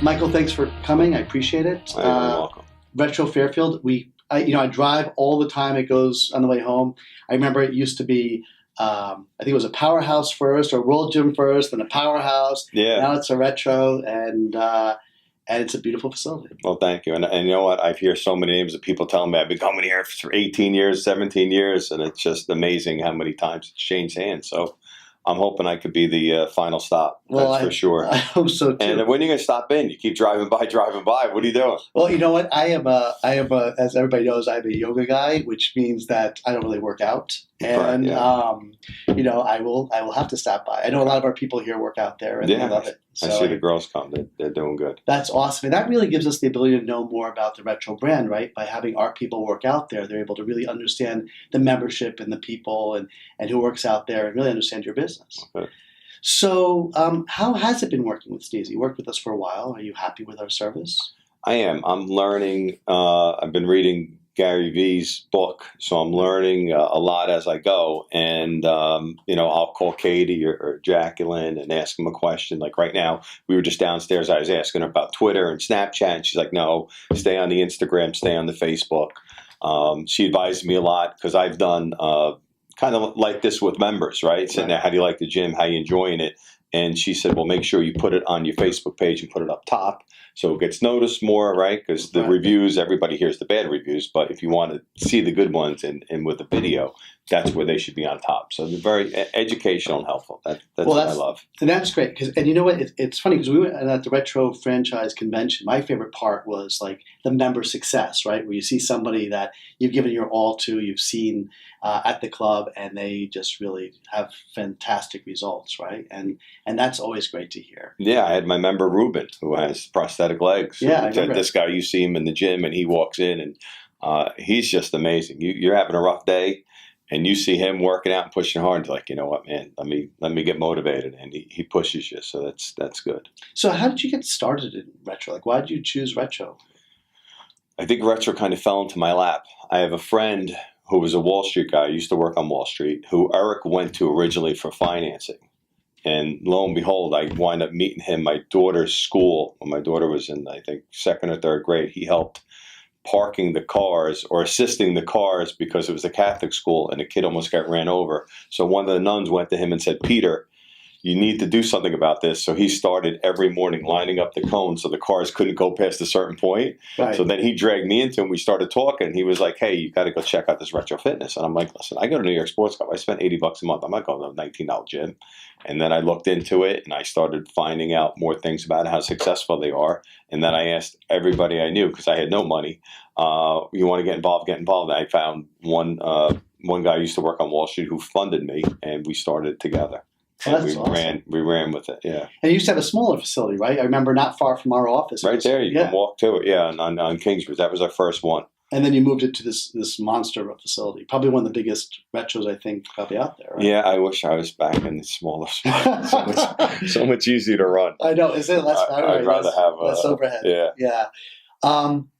Michael, thanks for coming. I appreciate it. You're welcome. Retro Fairfield. I drive all the time. It goes on the way home. I remember it used to be, I think it was a Powerhouse first, or World Gym first, then a Powerhouse. Yeah. Now it's a Retro, and it's a beautiful facility. Well, thank you. And you know what? I hear so many names of people telling me I've been coming here for 18 years, 17 years, and it's just amazing how many times it's changed hands. So I'm hoping I could be the final stop. Well, that's for sure. I hope so too. And when are you going to stop in? You keep driving by. What are you doing? Well, you know what? I am as everybody knows, I'm a yoga guy, which means that I don't really work out. And, I will have to stop by. I know a lot of our people here work out there, and they love it. So I see the girls come. They're doing good. That's awesome. And that really gives us the ability to know more about the Retro brand, right? By having our people work out there, they're able to really understand the membership and the people and who works out there and really understand your business. Okay. So how has it been working with Sneezy? You worked with us for a while. Are you happy with our service? I am. I'm learning. I've been reading Gary Vee's book, so I'm learning a lot as I go. And, I'll call Katie or Jacqueline and ask them a question. Like right now, we were just downstairs. I was asking her about Twitter and Snapchat, and she's like, no, stay on the Instagram, stay on the Facebook. She advised me a lot because I've done kind of like this with members, right? Sitting there, how do you like the gym? How you enjoying it? And she said, well, make sure you put it on your Facebook page and put it up top so it gets noticed more, right? Because the reviews, everybody hears the bad reviews, but if you want to see the good ones and with the video, that's where they should be on top. So they're very educational and helpful. That's what I love. And that's great. And you know what? It's funny because we went at the Retro Franchise Convention. My favorite part was like the member success, right? Where you see somebody that you've given your all to, you've seen at the club, and they just really have fantastic results, right? And that's always great to hear. Yeah, I had my member Ruben, who has prosthetic legs. Yeah, I remember. This guy, you see him in the gym, and he walks in, and he's just amazing. You're having a rough day, and you see him working out and pushing hard. You're like, you know what, man? Let me get motivated, and he pushes you. So that's good. So how did you get started in Retro? Like, why did you choose Retro? I think Retro kind of fell into my lap. I have a friend who was a Wall Street guy, used to work on Wall Street, who Eric went to originally for financing. And lo and behold, I wind up meeting him. My daughter's school, when my daughter was in, I think, 2nd or 3rd grade, he helped parking the cars or assisting the cars because it was a Catholic school and a kid almost got ran over. So one of the nuns went to him and said, Peter, you need to do something about this. So he started every morning lining up the cones so the cars couldn't go past a certain point. Right. So then he dragged me into him. We started talking. He was like, hey, you got to go check out this Retro Fitness. And I'm like, listen, I go to New York Sports Club. I spend $80 a month. I'm not going to a $19 gym. And then I looked into it and I started finding out more things about how successful they are. And then I asked everybody I knew because I had no money. You want to get involved, get involved. And I found one guy who used to work on Wall Street who funded me, and we started together. And we ran with it, yeah. And you used to have a smaller facility, right? I remember not far from our office. Right there, you can walk to it, yeah, on Kingsbridge. That was our first one. And then you moved it to this monster of a facility, probably one of the biggest Retros, I think, probably out there, right? Yeah, I wish I was back in the smaller spot. so much easier to run. I know, is it? I'd rather have less overhead. Yeah. Yeah.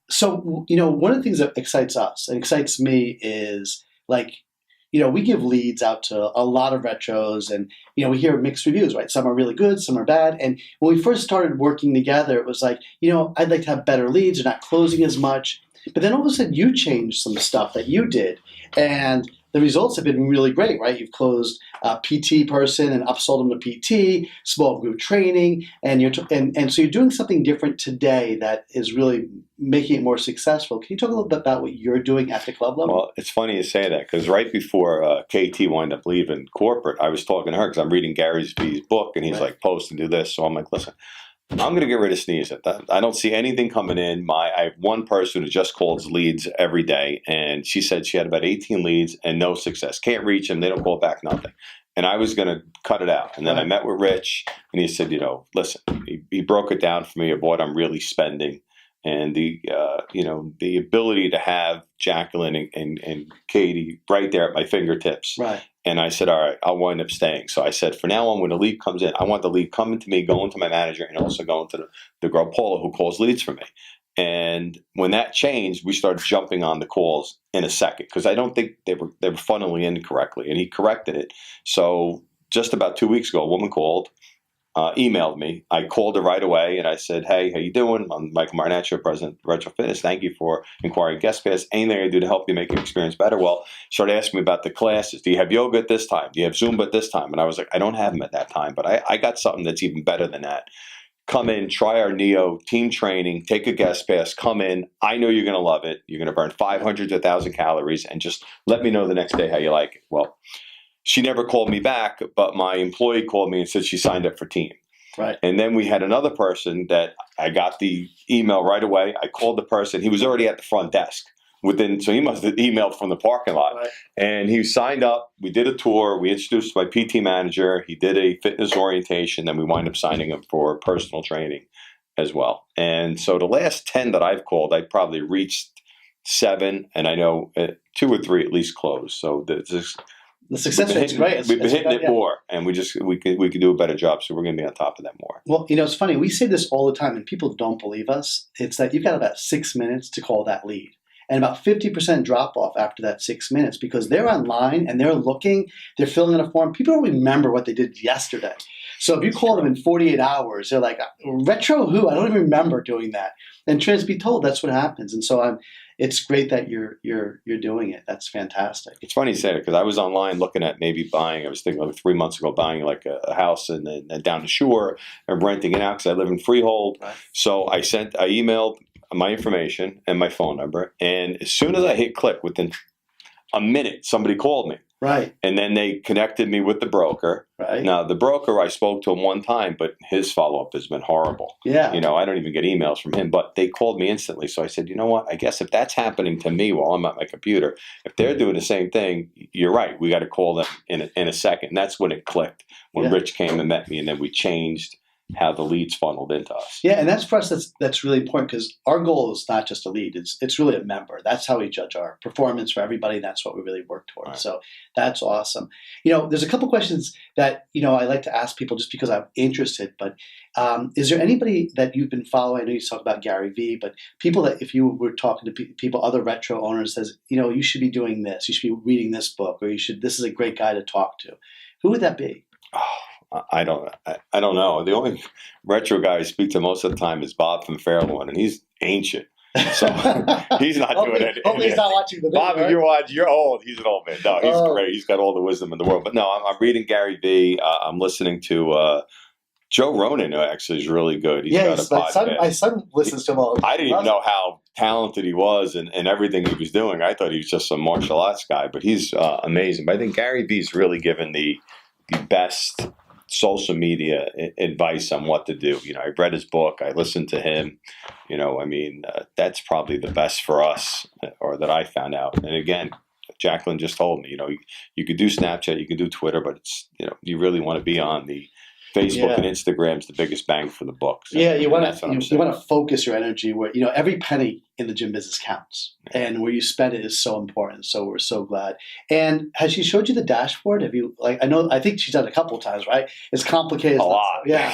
So, one of the things that excites us and excites me is like, we give leads out to a lot of Retros and, we hear mixed reviews, right? Some are really good, some are bad. And when we first started working together, it was like, I'd like to have better leads. They're not closing as much. But then all of a sudden you changed some stuff that you did. And the results have been really great, right? You've closed a PT person and upsold them to PT, small group training, and so you're doing something different today that is really making it more successful. Can you talk a little bit about what you're doing at the club level? Well, it's funny you say that because right before KT wound up leaving corporate, I was talking to her because I'm reading Gary Vee's book, and he's like, post and do this. So I'm like, listen, I'm going to get rid of Sneeze. I don't see anything coming in. I have one person who just calls leads every day, and she said she had about 18 leads and no success. Can't reach them. They don't call back, nothing. And I was going to cut it out. And then I met with Rich, and he said, listen, he broke it down for me of what I'm really spending. And the ability to have Jacqueline and Katie right there at my fingertips. Right. And I said, all right, I'll wind up staying. So I said, for now on, when the lead comes in, I want the lead coming to me, going to my manager, and also going to the girl Paula who calls leads for me. And when that changed, we started jumping on the calls in a second because I don't think they were funneling in correctly. And he corrected it. So just about 2 weeks ago, a woman called. emailed me. I called her right away and I said, "Hey, how you doing? I'm Michael Marinaccio, president of Retro Fitness. Thank you for inquiring guest pass. Anything I can do to help you make your experience better?" Well, she started asking me about the classes. Do you have yoga at this time? Do you have Zumba at this time? And I was like, I don't have them at that time, but I got something that's even better than that. Come in, try our Neo team training, take a guest pass, come in. I know you're going to love it. You're going to burn 500 to 1,000 calories, and just let me know the next day how you like it. Well, she never called me back, but my employee called me and said she signed up for team. Right. And then we had another person that I got the email right away. I called the person. He was already at the front desk. So he must have emailed from the parking lot. Right. And he signed up. We did a tour. We introduced my PT manager. He did a fitness orientation. Then we wind up signing him for personal training as well. And so the last 10 that I've called, I probably reached 7, and I know 2 or 3 at least closed. So the success rate's great. We've been hitting it more, and we could do a better job. So we're going to be on top of that more. Well, it's funny. We say this all the time, and people don't believe us. It's that you've got about 6 minutes to call that lead. And about 50% drop off after that 6 minutes because they're online and they're looking, they're filling in a form. People don't remember what they did yesterday. So if you call them in 48 hours, they're like, retro who? I don't even remember doing that. And truth be told, that's what happens. And so it's great that you're doing it. That's fantastic. It's funny you say it because I was online looking at maybe buying. I was thinking like 3 months ago buying like a house and down the shore and renting it out because I live in Freehold. Right. So I emailed my information and my phone number, and as soon as I hit click, within a minute, somebody called me. Right. And then they connected me with the broker. Right. Now, the broker, I spoke to him one time, but his follow-up has been horrible. Yeah. I don't even get emails from him, but they called me instantly. So I said, you know what? I guess if that's happening to me while I'm at my computer, if they're doing the same thing, you're right. We got to call them in a second. And that's when it clicked, when Rich came and met me, and then we changed how the leads funneled into us. Yeah, and that's for us. That's really important because our goal is not just a lead; it's really a member. That's how we judge our performance for everybody. That's what we really work towards. Right. So that's awesome. There's a couple questions that I like to ask people just because I'm interested. But is there anybody that you've been following? I know you talk about Gary Vee, but people that if you were talking to people, other retro owners, says you should be doing this, you should be reading this book, or this is a great guy to talk to. Who would that be? I don't know. The only retro guy I speak to most of the time is Bob from Fairlawn, and he's ancient. So he's not doing it. Hopefully he's not watching the video. Bob, right? you're old. He's an old man. No, he's great. He's got all the wisdom in the world. But no, I'm reading Gary Vee. I'm listening to Joe Ronan, who actually is really good. He's got a podcast. My son listens to him all the time. I didn't even know how talented he was and everything he was doing. I thought he was just some martial arts guy, but he's amazing. But I think Gary Vee's really given the best social media advice on what to do. I read his book. I listened to him. That's probably the best for us, or that I found out. And again, Jacqueline just told me, you could do Snapchat, you can do Twitter, but it's, you really want to be on the Facebook and Instagram's the biggest bang for the buck. So, you want to focus your energy where every penny in the gym business counts, and where you spend it is so important. So we're so glad. And has she showed you the dashboard? Have you I think she's done it a couple of times, right? It's complicated. A lot. Yeah.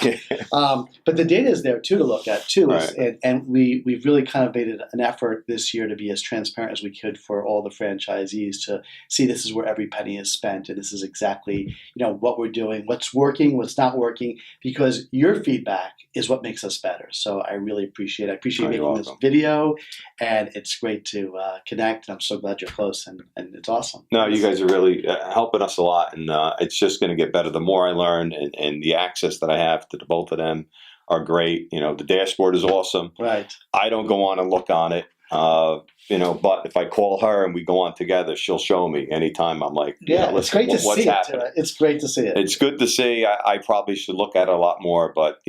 But the data is there too to look at too. Right. And we've really kind of made an effort this year to be as transparent as we could for all the franchisees to see this is where every penny is spent, and this is exactly what we're doing, what's working, what's not working, because your feedback is what makes us better. So I really appreciate it. I appreciate making this video. And it's great to connect, and I'm so glad you're close, and it's awesome. No, you guys are really helping us a lot, and it's just going to get better. The more I learn, and the access that I have to the both of them are great. The dashboard is awesome. Right. I don't go on and look on it, but if I call her and we go on together, she'll show me anytime. I'm like, it's great to see it. It's great to see it. It's good to see. I probably should look at it a lot more, but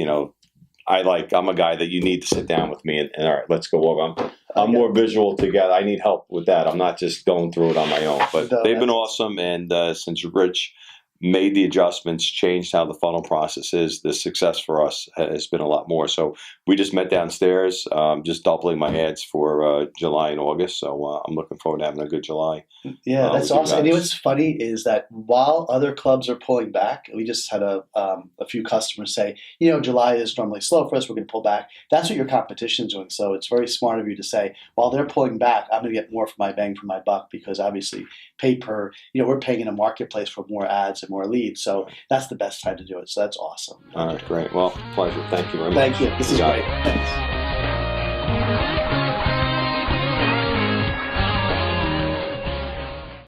I'm a guy that you need to sit down with me and all right, let's go over. I'm more visual together. I need help with that. I'm not just going through it on my own. But they've been awesome, and since Rich made the adjustments, changed how the funnel process is, the success for us has been a lot more. So we just met downstairs, just doubling my ads for July and August. So I'm looking forward to having a good July. Yeah, that's awesome. And what's funny is that while other clubs are pulling back, we just had a few customers say, July is normally slow for us. We're going to pull back. That's what your competition is doing. So it's very smart of you to say, while they're pulling back, I'm going to get more for my bang for my buck, because obviously we're paying in a marketplace for more ads to more leads. So that's the best time to do it. So that's awesome. All right, great. Well, pleasure. Thank you very much. Thank you. This is got great. it. Thanks.